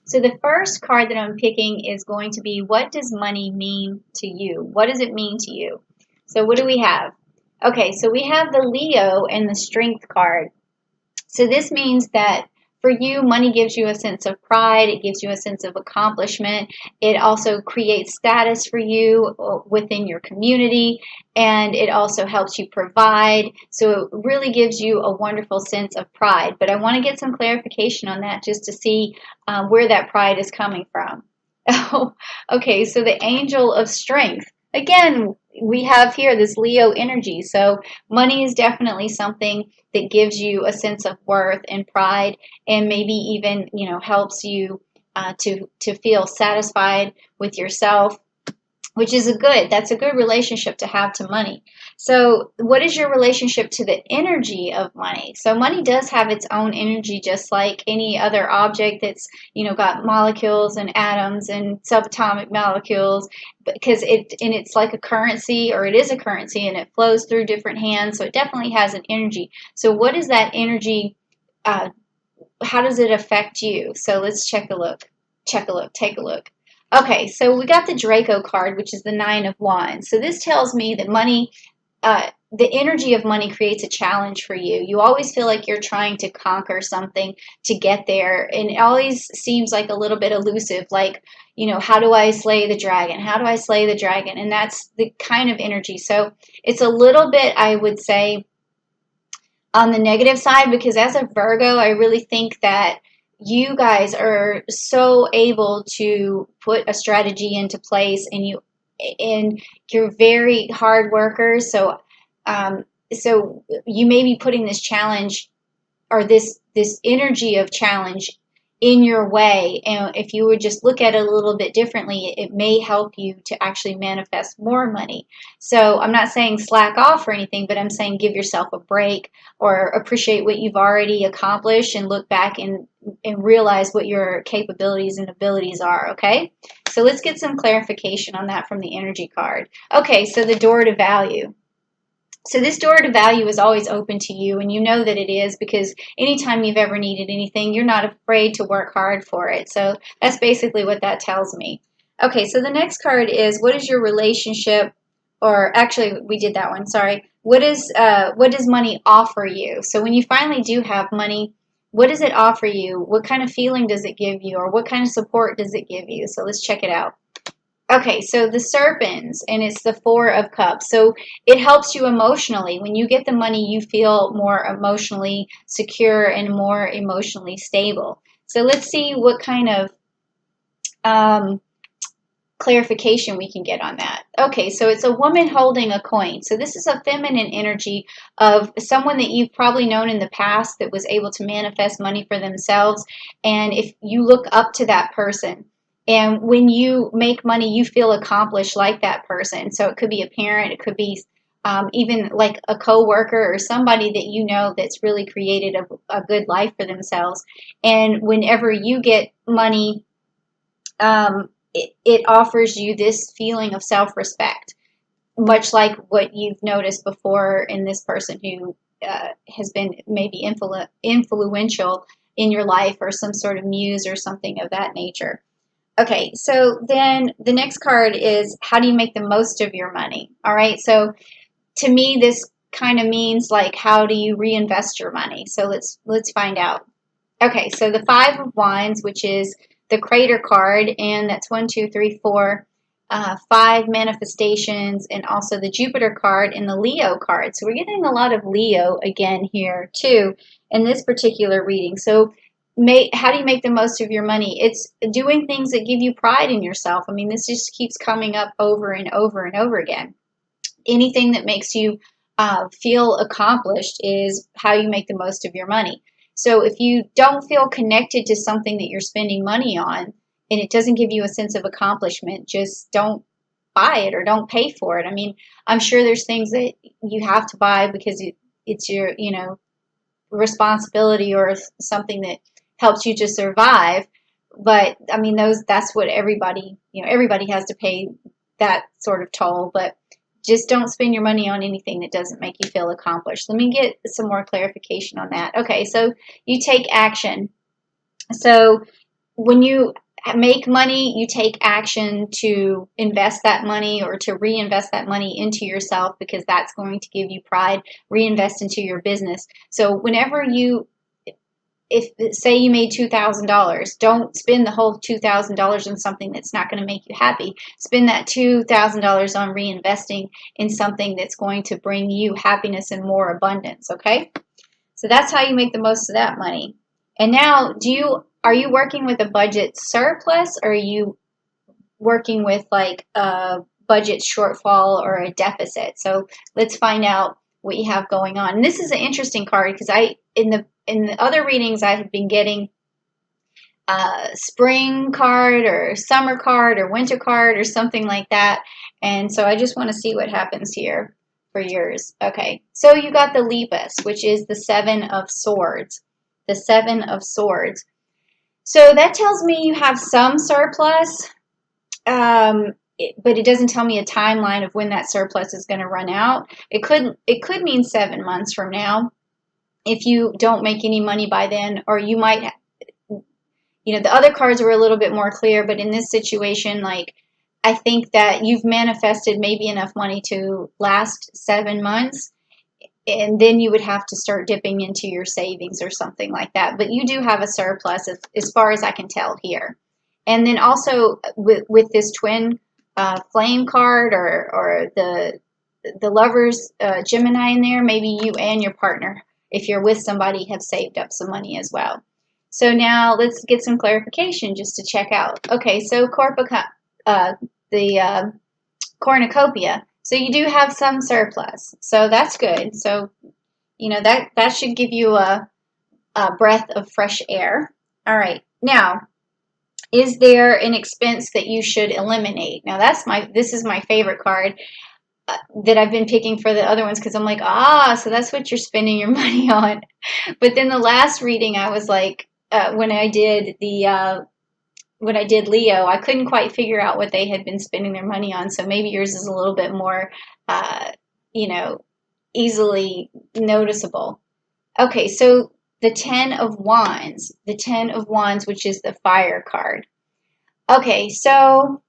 So the first card that I'm picking is going to be, what does money mean to you? What does it mean to you? So what do we have? Okay, so we have the Leo and the Strength card. So this means that for you, money gives you a sense of pride. It gives you a sense of accomplishment. It also creates status for you within your community, and it also helps you provide. So it really gives you a wonderful sense of pride. But I want to get some clarification on that just to see where that pride is coming from. Oh, okay, so the angel of strength. Again, we have here this Leo energy. So money is definitely something that gives you a sense of worth and pride, and maybe even, helps you to feel satisfied with yourself, which is that's a good relationship to have to money. So what is your relationship to the energy of money? So money does have its own energy, just like any other object that's, got molecules and atoms and subatomic molecules, because it's like a currency, or it is a currency, and it flows through different hands. So it definitely has an energy. So what is that energy? How does it affect you? So let's take a look. Take a look. Okay, so we got the Draco card, which is the Nine of Wands. So this tells me that money, the energy of money creates a challenge for you. You always feel like you're trying to conquer something to get there, and it always seems like a little bit elusive, like, how do I slay the dragon? How do I slay the dragon? And that's the kind of energy. So it's a little bit, I would say, on the negative side, because as a Virgo, I really think that you guys are so able to put a strategy into place, and you're very hard workers. So you may be putting this challenge, or this energy of challenge, in your way, and if you would just look at it a little bit differently, it may help you to actually manifest more money. So I'm not saying slack off or anything, but I'm saying give yourself a break, or appreciate what you've already accomplished, and look back and realize what your capabilities and abilities are. Okay, so let's get some clarification on that from the energy card. Okay, so the door to value. So this door to value is always open to you, and you know that it is, because anytime you've ever needed anything, you're not afraid to work hard for it. So that's basically what that tells me. Okay, so the next card is, what is your relationship, or actually we did that one, sorry. What does money offer you? So when you finally do have money, what does it offer you? What kind of feeling does it give you, or what kind of support does it give you? So let's check it out. Okay, so the serpents, and it's the Four of Cups. So it helps you emotionally. When you get the money, you feel more emotionally secure and more emotionally stable. So let's see what kind of um, clarification we can get on that. Okay, so it's a woman holding a coin. So this is a feminine energy of someone that you've probably known in the past that was able to manifest money for themselves. And if you look up to that person, and when you make money, you feel accomplished like that person. So it could be a parent, it could be even like a coworker, or somebody that you know that's really created a good life for themselves. And whenever you get money, it offers you this feeling of self-respect, much like what you've noticed before in this person who has been maybe influential in your life, or some sort of muse or something of that nature. Okay, so then the next card is, how do you make the most of your money? All right, so to me, this kind of means like, how do you reinvest your money? So let's find out. Okay, so the Five of Wands, which is the Crater card, and that's one, two, three, four, five manifestations, and also the Jupiter card and the Leo card. So we're getting a lot of Leo again here too in this particular reading. So how do you make the most of your money? It's doing things that give you pride in yourself. I mean, this just keeps coming up over and over and over again. Anything that makes you feel accomplished is how you make the most of your money. So if you don't feel connected to something that you're spending money on, and it doesn't give you a sense of accomplishment, just don't buy it, or don't pay for it. I mean, I'm sure there's things that you have to buy because it's your, responsibility, or something that helps you to survive. But I mean, that's what everybody has to pay that sort of toll. But just don't spend your money on anything that doesn't make you feel accomplished. Let me get some more clarification on that. Okay, so you take action. So when you make money, you take action to invest that money or to reinvest that money into yourself, because that's going to give you pride. Reinvest into your business. So whenever you, if say you made $2,000, don't spend the whole $2,000 on something that's not going to make you happy. Spend that $2,000 on reinvesting in something that's going to bring you happiness and more abundance. Okay, so that's how you make the most of that money. And now, are you working with a budget surplus, or are you working with like a budget shortfall or a deficit? So let's find out what you have going on. And this is an interesting card because in the other readings I have been getting a spring card or summer card or winter card or something like that. And so I just want to see what happens here for yours. Okay, so you got the Lepus, which is the Seven of Swords. The Seven of Swords. So that tells me you have some surplus, but it doesn't tell me a timeline of when that surplus is going to run out. It could mean 7 months from now if you don't make any money by then, or you might, the other cards were a little bit more clear, but in this situation, like, I think that you've manifested maybe enough money to last 7 months, and then you would have to start dipping into your savings or something like that. But you do have a surplus as far as I can tell here. And then also with this twin flame card, or the lovers Gemini in there, maybe you and your partner, if you're with somebody, have saved up some money as well. So now let's get some clarification just to check out. Okay, so the cornucopia. So you do have some surplus. So that's good. So, that should give you a breath of fresh air. All right. Now, is there an expense that you should eliminate? Now, this is my favorite card that I've been picking for the other ones, because I'm like, so that's what you're spending your money on. But then the last reading, I was like, when I did Leo, I couldn't quite figure out what they had been spending their money on. So maybe yours is a little bit more, easily noticeable. Okay, so the Ten of Wands, which is the fire card. Okay, so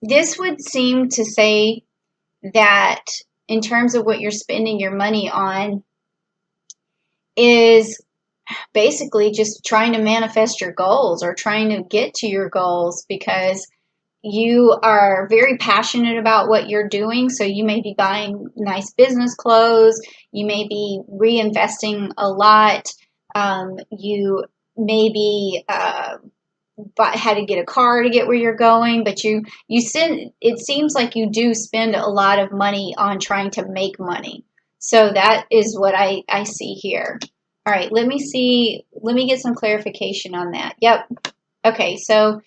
this would seem to say that in terms of what you're spending your money on is basically just trying to manifest your goals or trying to get to your goals, because you are very passionate about what you're doing. So you may be buying nice business clothes, you may be reinvesting a lot, you may be had to get a car to get where you're going, but it seems like you do spend a lot of money on trying to make money. So that is what I see here. All right, let me get some clarification on that. Yep. Okay, so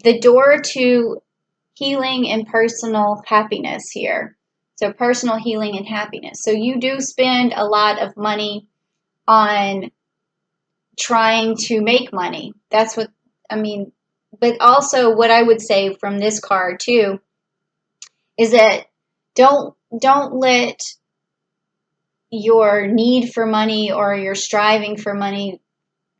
the door to healing and personal happiness here. So personal healing and happiness. So you do spend a lot of money on trying to make money. That's what I mean. But also what I would say from this card too is that don't let your need for money or your striving for money,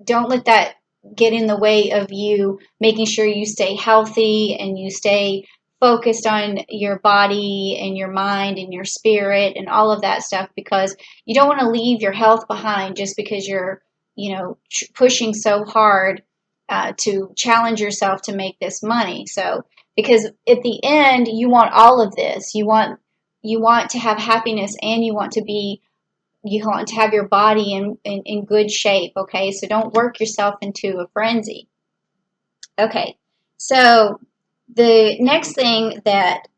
don't let that get in the way of you making sure you stay healthy and you stay focused on your body and your mind and your spirit and all of that stuff, because you don't want to leave your health behind just because you're pushing so hard to challenge yourself to make this money. So because at the end you want all of this, you want to have happiness, and you want to have your body in good shape, okay? So don't work yourself into a frenzy. Okay, so the next thing that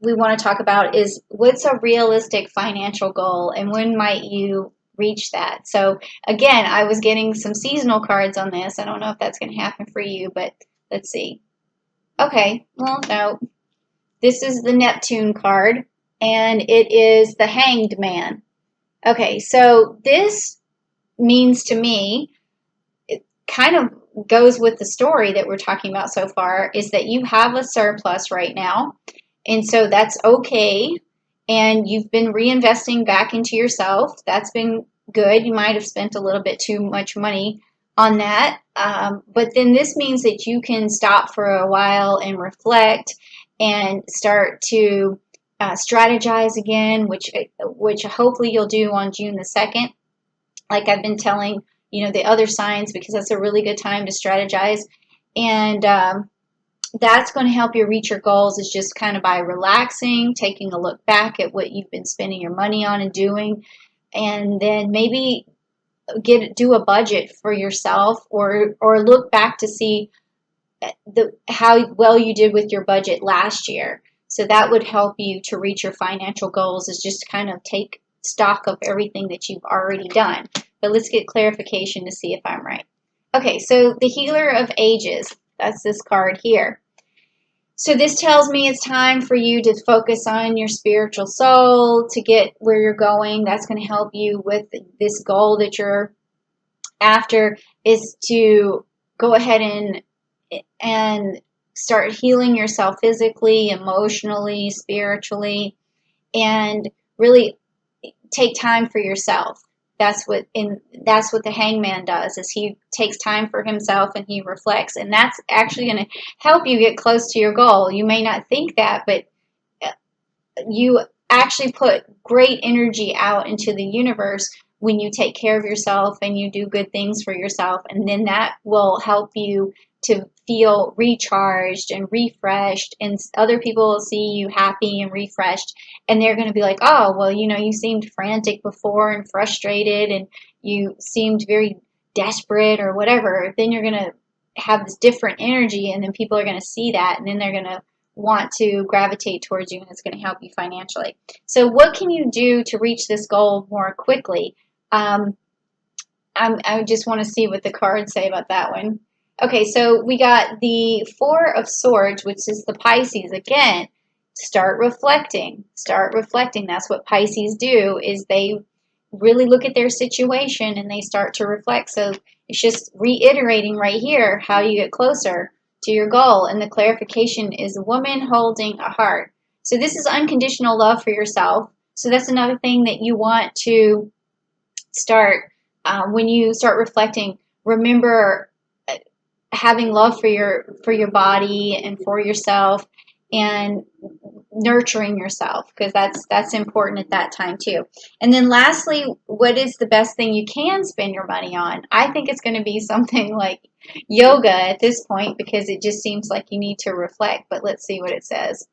we want to talk about is what's a realistic financial goal and when might you reach that? So again, I was getting some seasonal cards on this. I don't know if that's going to happen for you, but let's see. Okay, well, no. This is the Neptune card, and it is the Hanged Man. Okay, so this means to me, it kind of goes with the story that we're talking about so far, is that you have a surplus right now, and so that's okay, and you've been reinvesting back into yourself. That's been good. You might have spent a little bit too much money on that. But then this means that you can stop for a while and reflect and start to strategize again, which hopefully you'll do on June the 2nd. Like I've been telling, the other signs, because that's a really good time to strategize. And that's going to help you reach your goals, is just kind of by relaxing, taking a look back at what you've been spending your money on and doing, and then maybe do a budget for yourself, or look back to see how well you did with your budget last year. So that would help you to reach your financial goals, is just kind of take stock of everything that you've already done. But let's get clarification to see if I'm right. Okay, so the Healer of Ages, that's this card here. So this tells me it's time for you to focus on your spiritual soul to get where you're going. That's going to help you with this goal that you're after, is to go ahead and start healing yourself physically, emotionally, spiritually, and really take time for yourself. That's what the Hangman does, is he takes time for himself and he reflects, and that's actually going to help you get close to your goal. You may not think that, but you actually put great energy out into the universe when you take care of yourself and you do good things for yourself, and then that will help you to feel recharged and refreshed, and other people will see you happy and refreshed, and they're going to be like, oh, well, you seemed frantic before and frustrated, and you seemed very desperate or whatever. Then you're going to have this different energy, and then people are going to see that, and then they're going to want to gravitate towards you, and it's going to help you financially. So what can you do to reach this goal more quickly? I just want to see what the cards say about that one. Okay, so we got the Four of Swords, which is the Pisces. Again, start reflecting. Start reflecting. That's what Pisces do, is they really look at their situation and they start to reflect. So it's just reiterating right here how you get closer to your goal. And the clarification is a woman holding a heart. So this is unconditional love for yourself. So that's another thing that you want to start when you start reflecting. Remember having love for your body and for yourself, and nurturing yourself, because that's important at that time too. And then lastly, what is the best thing you can spend your money on? I think it's going to be something like yoga at this point, because it just seems like you need to reflect. But let's see what it says.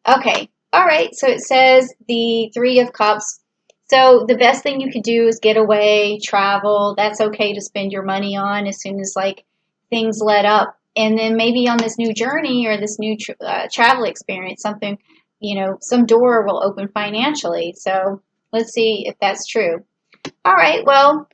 Okay, all right, so it says the Three of Cups. So the best thing you could do is get away, travel. That's okay to spend your money on as soon as things let up. And then maybe on this new journey or this new travel experience, something, some door will open financially. So let's see if that's true. All right, well,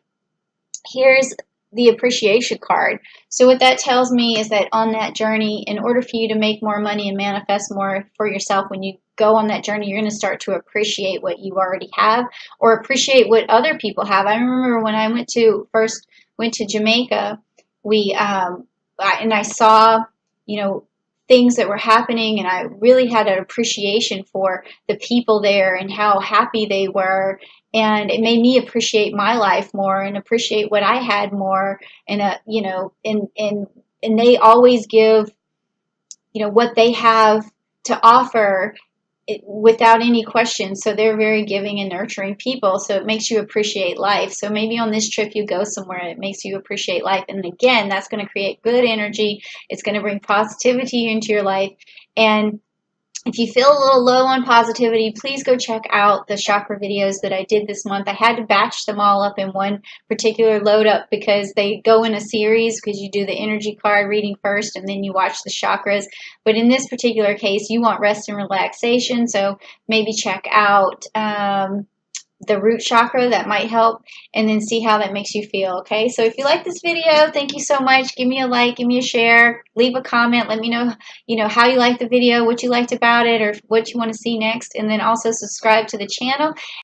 here's the appreciation card. So what that tells me is that on that journey, in order for you to make more money and manifest more for yourself, when you go on that journey, you're going to start to appreciate what you already have, or appreciate what other people have. I remember when I first went to Jamaica, and I saw, things that were happening, and I really had an appreciation for the people there and how happy they were, and it made me appreciate my life more and appreciate what I had more, and and they always give, what they have to offer, without any question. So they're very giving and nurturing people. So it makes you appreciate life. So maybe on this trip you go somewhere and it makes you appreciate life. And again, that's going to create good energy. It's going to bring positivity into your life. And if you feel a little low on positivity, please go check out the chakra videos that I did this month. I had to batch them all up in one particular load up, because they go in a series, because you do the energy card reading first and then you watch the chakras. But in this particular case, you want rest and relaxation, so maybe check out the root chakra. That might help, and then see how that makes you feel. Okay, so if you like this video, thank you so much. Give me a like, give me a share, leave a comment, let me know how you liked the video, what you liked about it, or what you want to see next, and then also subscribe to the channel.